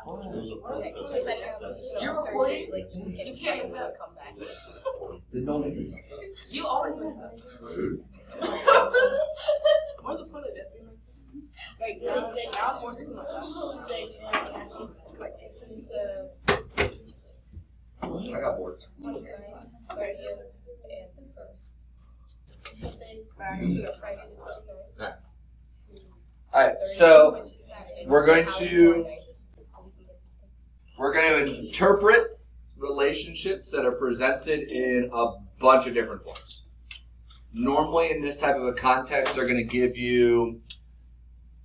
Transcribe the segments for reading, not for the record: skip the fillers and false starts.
Okay, she said you're recording? Like, you can't mess up. Come back. You always mess up. More the point of this. Like, now I'm more thinking like I got bored. 30th and the 1st. Alright, so we're going to interpret relationships that are presented in a bunch of different forms. Normally in this type of a context, they're going to give you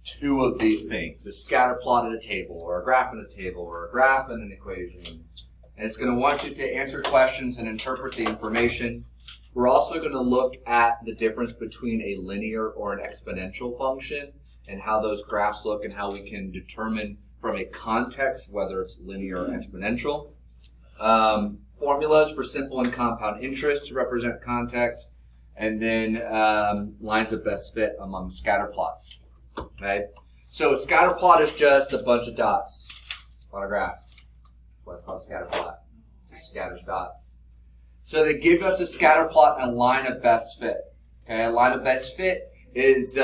two of these things, a scatter plot at a table, or a graph in a table, or a graph and an equation. And it's going to want you to answer questions and interpret the information. We're also going to look at the difference between a linear or an exponential function and how those graphs look and how we can determine from a context whether it's linear or exponential. Formulas for simple and compound interest to represent context, and then lines of best fit among scatter plots. Okay, so a scatter plot is just a bunch of dots on a graph. That's why it's called a scatter plot. It scatters dots. So they give us a scatter plot and a line of best fit. Okay, a line of best fit is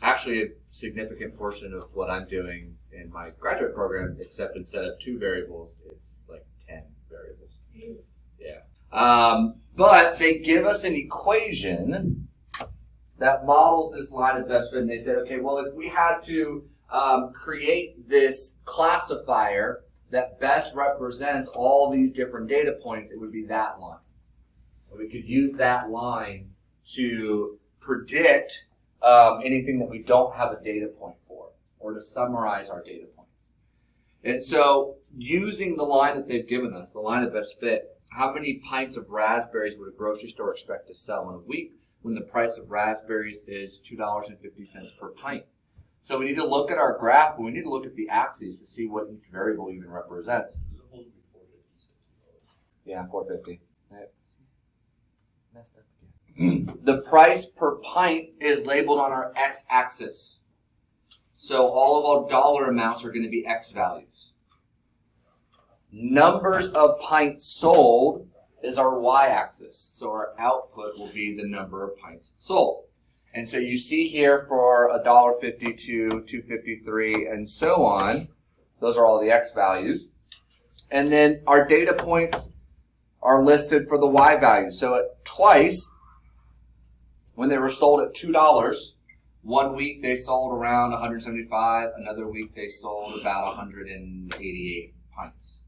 actually a significant portion of what I'm doing in my graduate program, except instead of 2 variables, it's like 10 variables. Yeah. But they give us an equation that models this line of best fit, and they said, okay, well, if we had to create this classifier that best represents all these different data points, it would be that line. We could use that line to predict anything that we don't have a data point for, or to summarize our data points. And so, using the line that they've given us, the line of best fit, how many pints of raspberries would a grocery store expect to sell in a week when the price of raspberries is $2.50 per pint? So we need to look at our graph, and we need to look at the axes to see what each variable even represents. Yeah, $4.50. Messed up again. The price per pint is labeled on our x-axis. So all of our dollar amounts are going to be x values. Numbers of pints sold is our y-axis. So our output will be the number of pints sold. And so you see here for $1.52, $2.53, and so on. Those are all the x values. And then our data points are listed for the y values. So at twice, when they were sold at $2, one week they sold around 175. Another week they sold about 188 pints.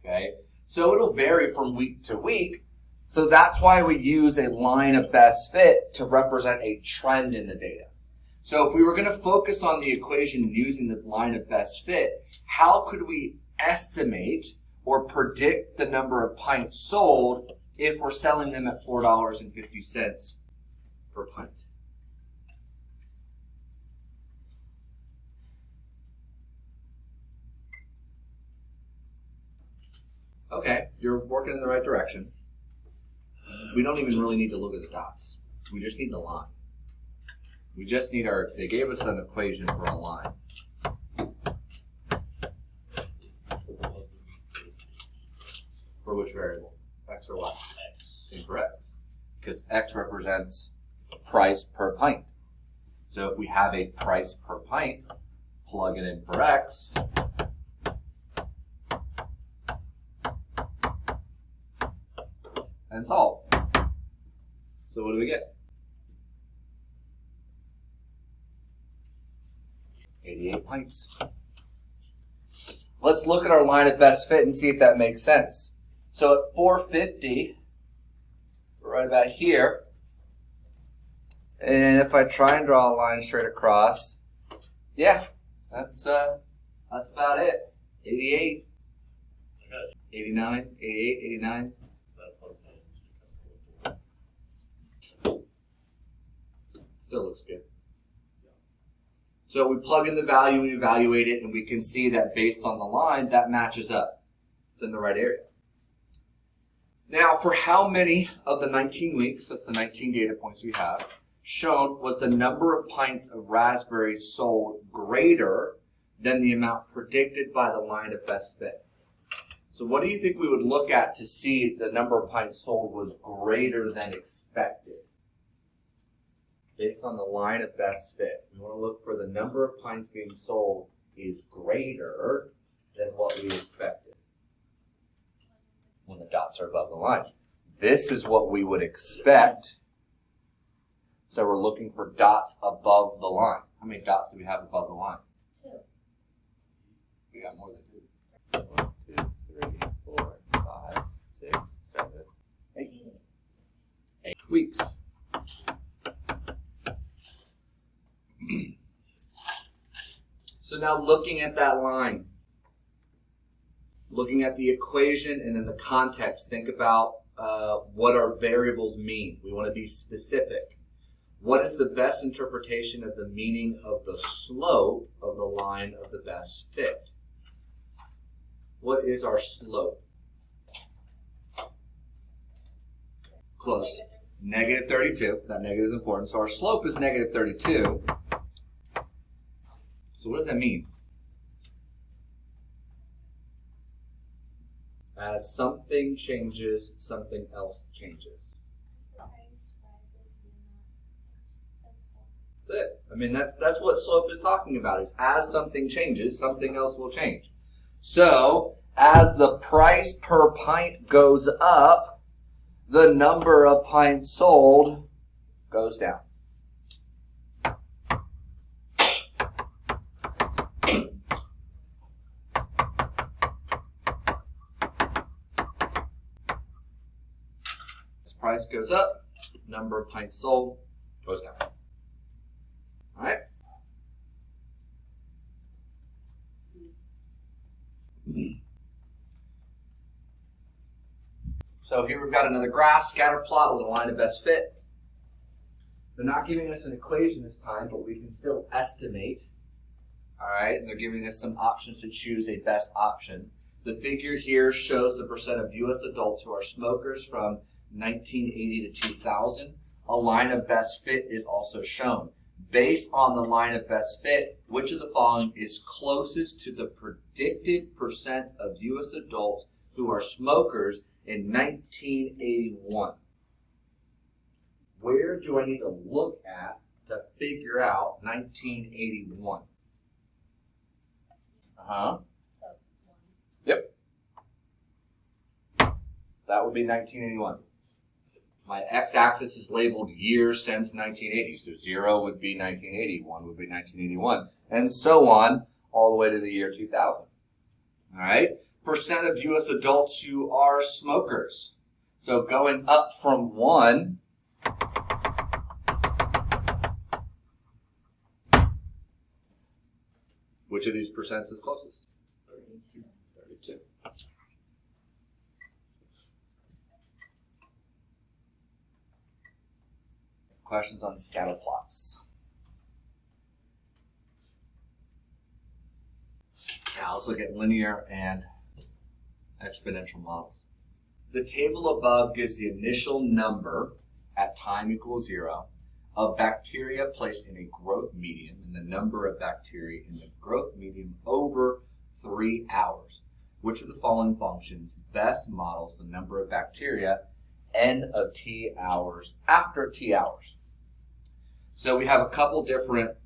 Okay, so it'll vary from week to week. So that's why we use a line of best fit to represent a trend in the data. So if we were going to focus on the equation using the line of best fit, how could we estimate or predict the number of pints sold if we're selling them at $4.50 per pint? Okay, you're working in the right direction. We don't even really need to look at the dots. We just need the line. We just need they gave us an equation for a line. For which variable? X or Y? X. For X. Because X represents price per pint. So if we have a price per pint, plug it in for X. And solve. So what do we get? 88 pints. Let's look at our line of best fit and see if that makes sense. So at 450, right about here, and if I try and draw a line straight across, yeah, that's about it. 88, 89, 88, 89. Still looks good. So we plug in the value, we evaluate it, and we can see that based on the line, that matches up. It's in the right area. Now, for how many of the 19 weeks, that's the 19 data points we have, shown was the number of pints of raspberries sold greater than the amount predicted by the line of best fit. So what do you think we would look at to see if the number of pints sold was greater than expected? Based on the line of best fit, we want to look for the number of pints being sold is greater than what we expected when the dots are above the line. This is what we would expect. So we're looking for dots above the line. How many dots do we have above the line? 2. We got more than 2. 1, 2, 3, 4, 5, 6, 7, 8. 8 weeks. So now looking at that line, looking at the equation and then the context, think about what our variables mean. We want to be specific. What is the best interpretation of the meaning of the slope of the line of the best fit? What is our slope? Close. Negative 32. That negative is important. So our slope is negative 32. So what does that mean? As something changes, something else changes. That's it. I mean, that's what slope is talking about. Is as something changes, something else will change. So, as the price per pint goes up, the number of pints sold goes down. As price goes up, number of pints sold goes down. All right? So here we've got another graph, scatter plot with a line of best fit. They're not giving us an equation this time, but we can still estimate. All right, and they're giving us some options to choose a best option. The figure here shows the percent of U.S. adults who are smokers from 1980 to 2000. A line of best fit is also shown. Based on the line of best fit, which of the following is closest to the predicted percent of U.S. adults who are smokers in 1981? Where do I need to look at to figure out 1981? Yep. That would be 1981. My x-axis is labeled years since 1980. So 0 would be 1980, 1 would be 1981, and so on, all the way to the year 2000. All right? Percent of U.S. adults who are smokers. So going up from 1, which of these percents is closest? 32. Questions on scatter plots? Now let's look at linear and exponential models. The table above gives the initial number at time equals 0 of bacteria placed in a growth medium and the number of bacteria in the growth medium over 3 hours. Which of the following functions best models the number of bacteria n of t hours after t hours? So we have a couple different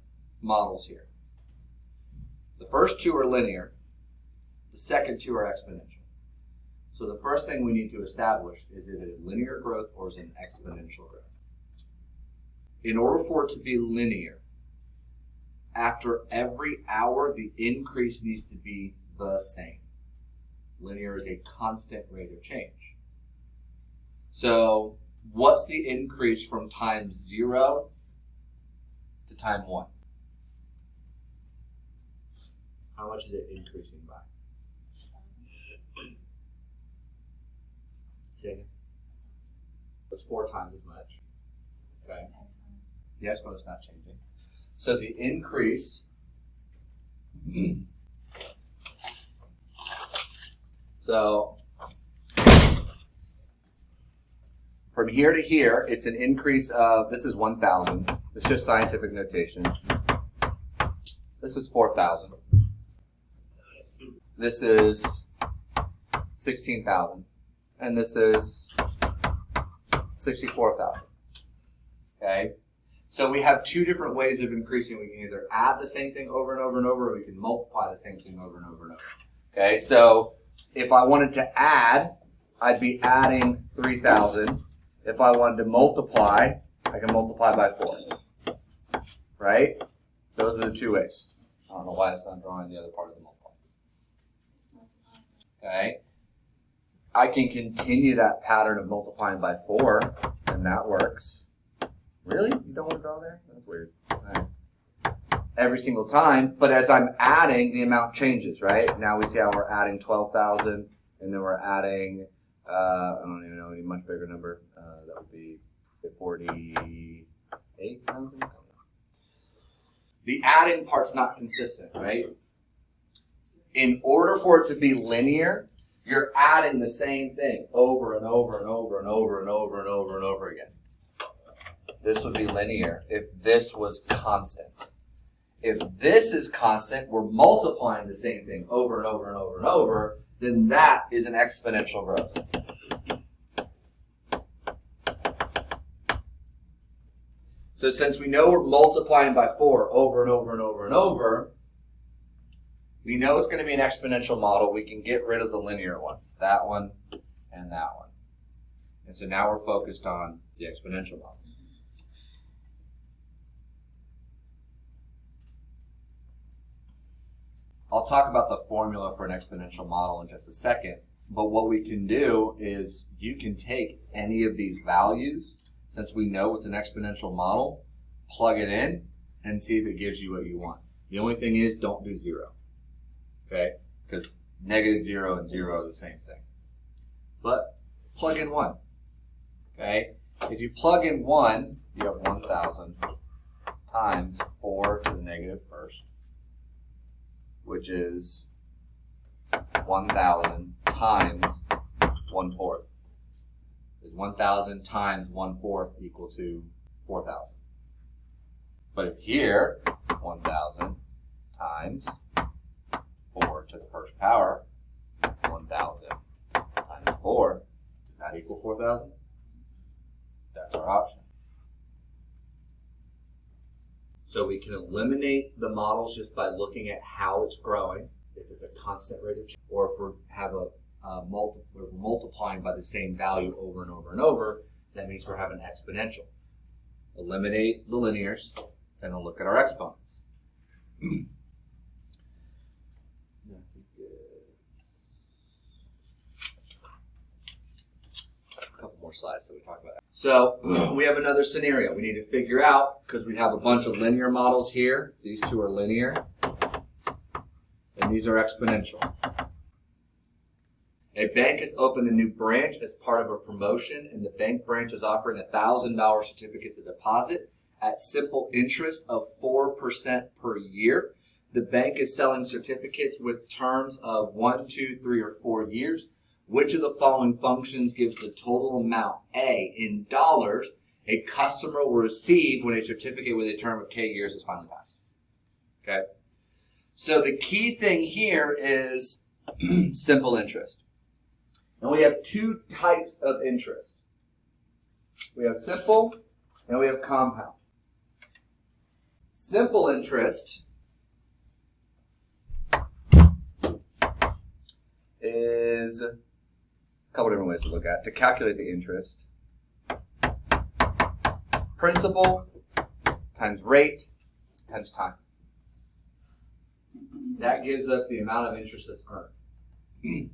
models here. The first two are linear. The second two are exponential. So the first thing we need to establish is it a linear growth or is it an exponential growth? In order for it to be linear, after every hour, the increase needs to be the same. Linear is a constant rate of change. So what's the increase from time 0 to time 1? How much is it increasing by? Say again. It's 4 times as much. Okay. The exponent's not changing. So the increase so from here to here, it's an increase of, this is 1,000. It's just scientific notation. This is 4,000. this is 16,000, and this is 64,000. Okay? So we have two different ways of increasing. We can either add the same thing over and over and over, or we can multiply the same thing over and over and over. Okay? So if I wanted to add, I'd be adding 3,000. If I wanted to multiply, I can multiply by 4. Right? Those are the two ways. I don't know why it's not drawing the other part of the multiply. Okay? I can continue that pattern of multiplying by 4, and that works. Really? You don't want to draw there? That's weird. All right. Every single time, but as I'm adding, the amount changes, right? Now we see how we're adding 12,000, and then we're adding, I don't even know, any much bigger number. That would be 48,000? The adding part's not consistent, right? In order for it to be linear, you're adding the same thing over and over and over and over and over and over and over again. This would be linear if this was constant. If this is constant, we're multiplying the same thing over and over and over and over, then that is an exponential growth. So since we know we're multiplying by 4 over and over and over and over, we know it's going to be an exponential model. We can get rid of the linear ones, that one and that one. And so now we're focused on the exponential model. I'll talk about the formula for an exponential model in just a second, but what we can do is you can take any of these values, since we know it's an exponential model, plug it in and see if it gives you what you want. The only thing is, don't do 0, okay? Because negative 0 and 0 are the same thing. But plug in 1, okay? If you plug in 1, you have 1,000 times 4 to the negative first, which is 1,000 times 1/4. Is 1,000 times 1/4 equal to 4,000? But if here, 1,000 times 4 to the first power, 1,000 times 4, does that equal 4,000? That's our option. So we can eliminate the models just by looking at how it's growing, if it's a constant rate of change, or if we have we're multiplying by the same value over and over and over, that means we're having exponential. Eliminate the linears, and we'll look at our exponents. A couple more slides so we talk about that. So we have another scenario we need to figure out, because we have a bunch of linear models here. These two are linear, and these are exponential. A bank has opened a new branch as part of a promotion, and the bank branch is offering $1,000 certificates of deposit at simple interest of 4% per year. The bank is selling certificates with terms of 1, 2, 3, or 4 years. Which of the following functions gives the total amount, A, in dollars, a customer will receive when a certificate with a term of K years is finally passed? Okay? So the key thing here is simple interest. And we have two types of interest. We have simple and we have compound. Simple interest is a couple different ways to look at. To calculate the interest, principal times rate times time. That gives us the amount of interest that's earned.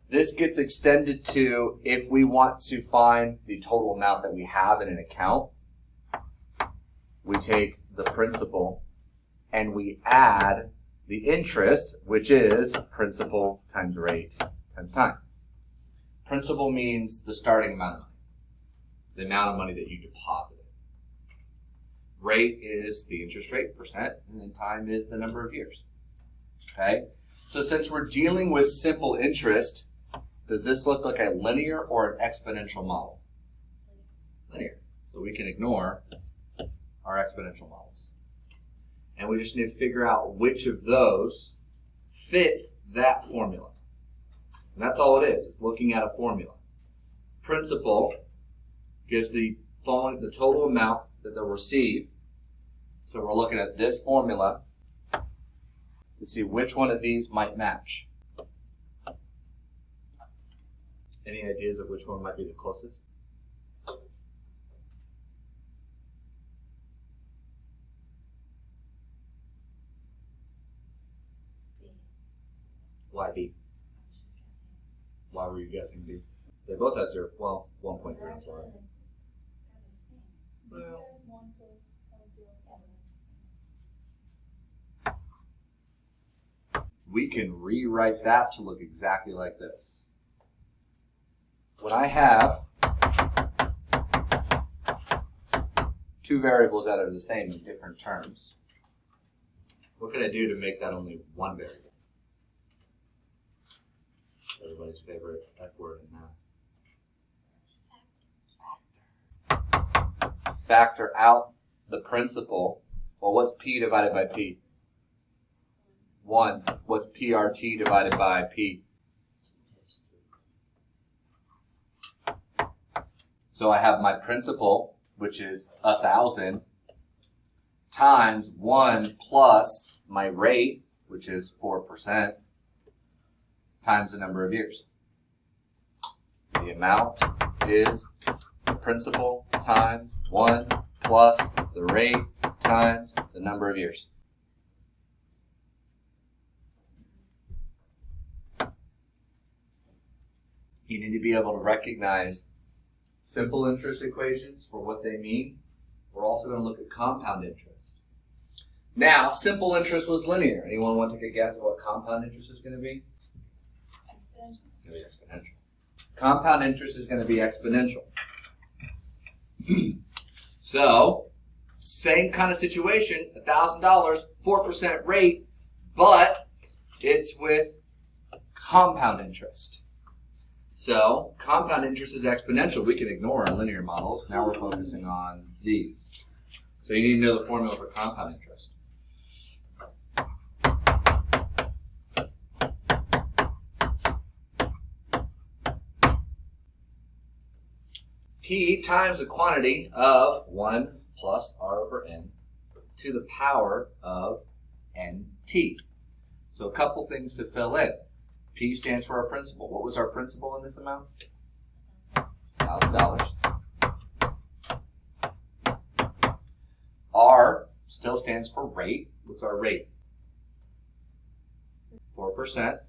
This gets extended to if we want to find the total amount that we have in an account, we take the principal and we add the interest, which is principal times rate times time. Principal means the starting amount of money, the amount of money that you deposited. Rate is the interest rate, percent, and then time is the number of years. Okay? So since we're dealing with simple interest, does this look like a linear or an exponential model? Linear. So we can ignore our exponential models. And we just need to figure out which of those fits that formula. And that's all it is. It's looking at a formula. Principal gives the total amount that they'll receive. So we're looking at this formula to see which one of these might match. Any ideas of which one might be the closest? Why B? Why were you guessing B? They both have 0. Well, 1.3 and 4. Well, we can rewrite that to look exactly like this. When I have two variables that are the same in different terms, what can I do to make that only one variable? Everybody's favorite F word in math. Factor out the principal. Well, what's P divided by P? 1. What's PRT divided by P? So I have my principal, which is 1,000, times 1 plus my rate, which is 4%, times the number of years. The amount is the principal times 1 plus the rate times the number of years. You need to be able to recognize simple interest equations for what they mean. We're also going to look at compound interest. Now, simple interest was linear. Anyone want to take a guess at what compound interest is going to be? Exponential. It's going to be exponential. Compound interest is going to be exponential. So, same kind of situation, $1,000, 4% rate, but it's with compound interest. So, compound interest is exponential. We can ignore our linear models. Now we're focusing on these. So you need to know the formula for compound interest. P times the quantity of 1 plus R over N to the power of NT. So a couple things to fill in. P stands for our principal. What was our principal in this amount? $1,000. R still stands for rate. What's our rate? 4%.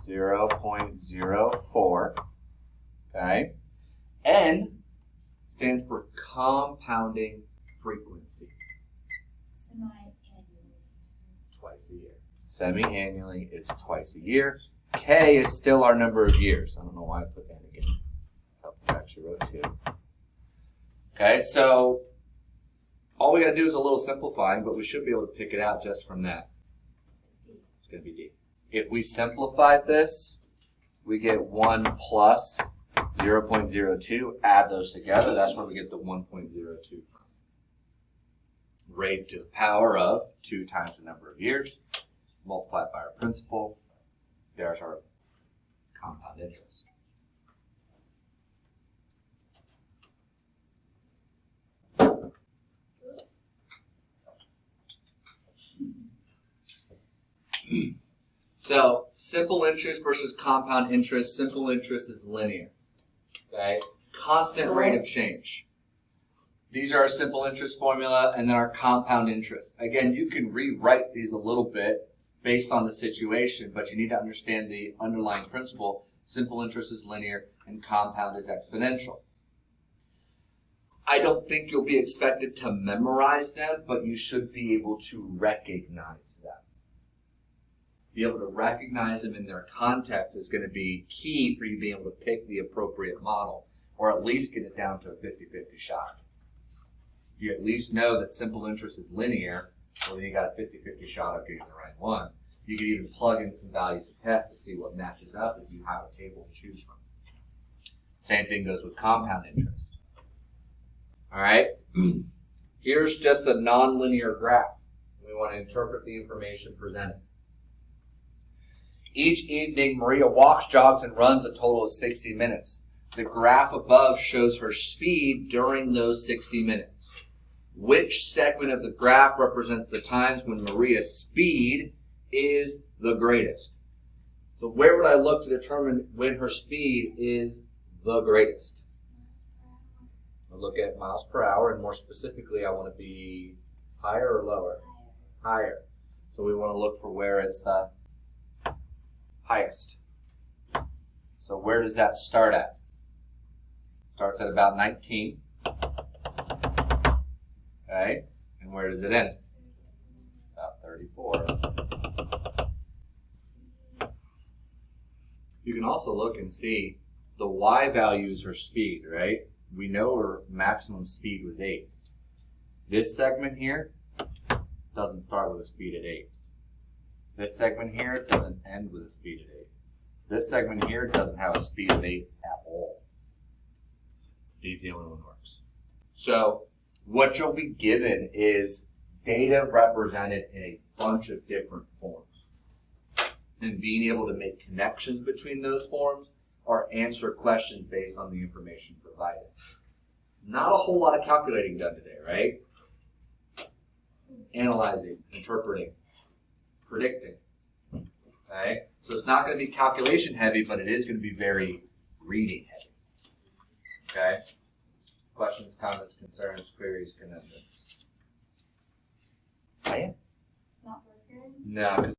0.04. Okay. N stands for compounding frequency. Semi-annually. Twice a year. Semi-annually is twice a year. K is still our number of years. I don't know why I put that again. I actually wrote 2. Okay, so all we got to do is a little simplifying, but we should be able to pick it out just from that. It's going to be D. If we simplified this, we get 1 plus 0.02. Add those together. That's where we get the 1.02 from. Raised to the power of 2 times the number of years. Multiplied by our principal. There's our compound interest. So, simple interest versus compound interest. Simple interest is linear. Okay? Constant rate of change. These are our simple interest formula and then our compound interest. Again, you can rewrite these a little bit based on the situation, but you need to understand the underlying principle. Simple interest is linear and compound is exponential. I don't think you'll be expected to memorize them, but you should be able to recognize them. Be able to recognize them in their context is going to be key for you being able to pick the appropriate model, or at least get it down to a 50-50 shot. If you at least know that simple interest is linear, well, then you got a 50-50 shot of getting the right one. You can even plug in some values to test to see what matches up if you have a table to choose from. Same thing goes with compound interest. All right, here's just a nonlinear graph. We want to interpret the information presented. Each evening, Maria walks, jogs, and runs a total of 60 minutes. The graph above shows her speed during those 60 minutes. Which segment of the graph represents the times when Maria's speed is the greatest? So where would I look to determine when her speed is the greatest? I'll look at miles per hour, and more specifically, I want to be higher or lower? Higher. So we want to look for where it's the highest. So where does that start at? Starts at about 19. Okay, and where does it end? About 34. You can also look and see the y value is her speed, right? We know her maximum speed was 8. This segment here doesn't start with a speed at 8. This segment here doesn't end with a speed at 8. This segment here doesn't have a speed of 8 at all. D's the only one works. So what you'll be given is data represented in a bunch of different forms. And being able to make connections between those forms or answer questions based on the information provided. Not a whole lot of calculating done today, right? Analyzing, interpreting, predicting. Okay? So it's not going to be calculation heavy, but it is going to be very reading heavy. Okay? Questions, comments, concerns, queries, conundrums. Say it? Not working. No,